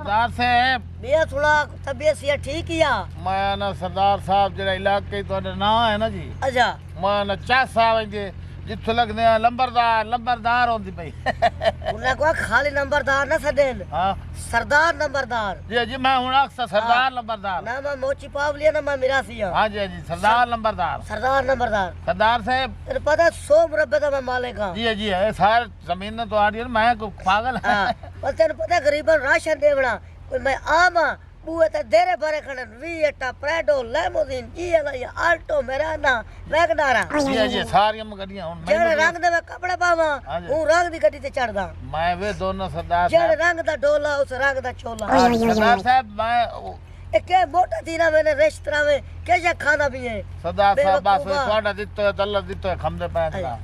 सरदार साहब बिया थोड़ा तबीयत सी ठीक ही आ मैं ना सरदार साहब जेड़ा इलाके तो ना है ना जी अच्छा मैं ना चासा वंजे जिथे लगने लंबरदार होंदी पई उन्हें को खाली नंबरदार ना सदेन हां सरदार नंबरदार जी जी मैं हुन अक्सर सरदार नंबरदार ना मैं मोची पावलिया ना मैं मिरासी हां हां जी जी सरदार नंबरदार सरदार साहब तेरे पता 100 मुरब्बे का मैं मालिक हां जी जी ये सार जमीन तो आड़ी मैं को पागल हां पर तेरे पता गरीबन राशन देवना कोई मैं आम बुए ते देरे भरे खणन वीएटा प्रेडो लेमोजिन जीएल या आल्टो मेराना वैगनारा जी जी सारी हम गड्डियां हुन जेड़े रंग दे मैं कपड़े पावा हूं रंग दी गड्डी ते चढ़दा मैं वे दोनों सरदार जेड़े रंग दा डोला उस रंग दा चोला सरदार साहब मैं के मोटा थीना मैंने रेस्तरा में कैसे खाना भी है सरदार साहब बस थोड़ा दित्तो दल्ला दित्तो खमदे पैंदा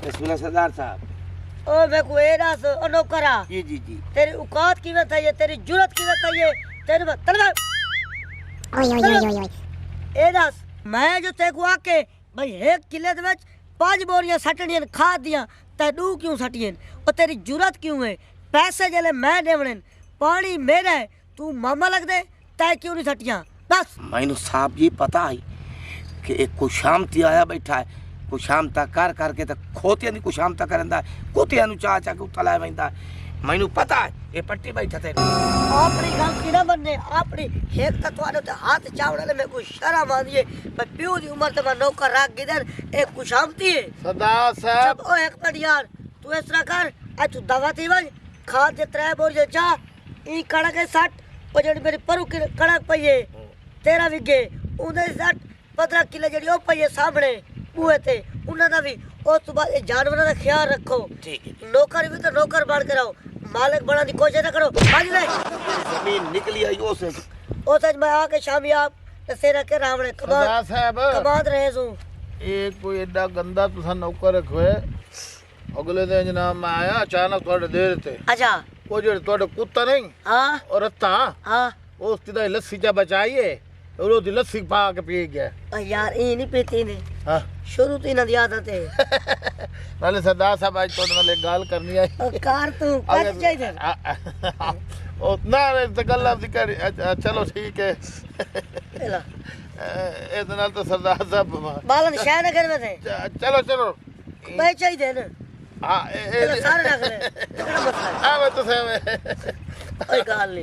बिस्मिल्लाह सरदार साहब ओ मैं को एरास ओ नौकरा जी जी जी तेरी औकात कीवे था ये तेरी जुरत कीवे था ये तेरे तलवार ओए एरास मैं जो ते को आके भाई एक किले दे विच 5 बोरियां सटणियां खा दियां ते दू क्यों सटियन ओ तेरी जुरत क्यों है पैसे जले मैं देवणे पानी मेरा है तू मामा लग दे तै क्यों नहीं सटियां बस मैनू साहब जी पता है कि एक कुशामती आया बैठा है कुशामता कर करके तो खोतिया दी कुशामता करंदा कुतिया नु चा चा के उतला वेंदा मैनू पता है ये पट्टी बैठा थे अपनी गलती ना बनने अपनी एक तो तुम्हारे ते हाथ चावड़े ने मैं कोई शर्म आंदी है मैं प्यो दी उम्र ते मैं नौकर रख गिदर एक कुशामती है सरदार साहब जब ओ एक मिनट यार तू इस तरह कर आ तू दवा ती वज खाद दे 3 बोरियां चा ई कड़क है 60 ओ जेडी मेरी परू की कड़क पई है 13 विगे उदे 60 15 किलो जेडी ओ पई है सामने बूए ते उन्हां दा भी ओ तो बाद जानवरां दा ख्याल रखो ठीक है नौकर भी तो नौकर बन के रहो मालिक बनने की कोशिश ना करो भाग ले जमीन निकली आई ओसे ओ सच मैं आके शामी आप तेरा के रावणे सरदार साहब कमाद रहे सो एक कोई एडा गंदा तुसा नौकर रखवे अगले दिन जनाब मैं आया अचानक थोड़े देर ते अच्छा वो जो थोड़े कुत्ता नहीं हां और रत्ता हां वो उसकी लस्सी चा बचाइए और वो लस्सी पा के पी गया ओ यार ई नहीं पीती ने हां शुरू तो इना दी आदत है नाले सरदार साहब आज तो नाले गाल करनी है ओ कार तू कट चाहिए ओ ना तो गल्ला दी कर चलो ठीक है एला इतना तो सरदार साहब बालन शायद कर में थे चलो चलो मैं चाहिए ना हां सारे रख ले आ मैं तो साहब ओए गाल नहीं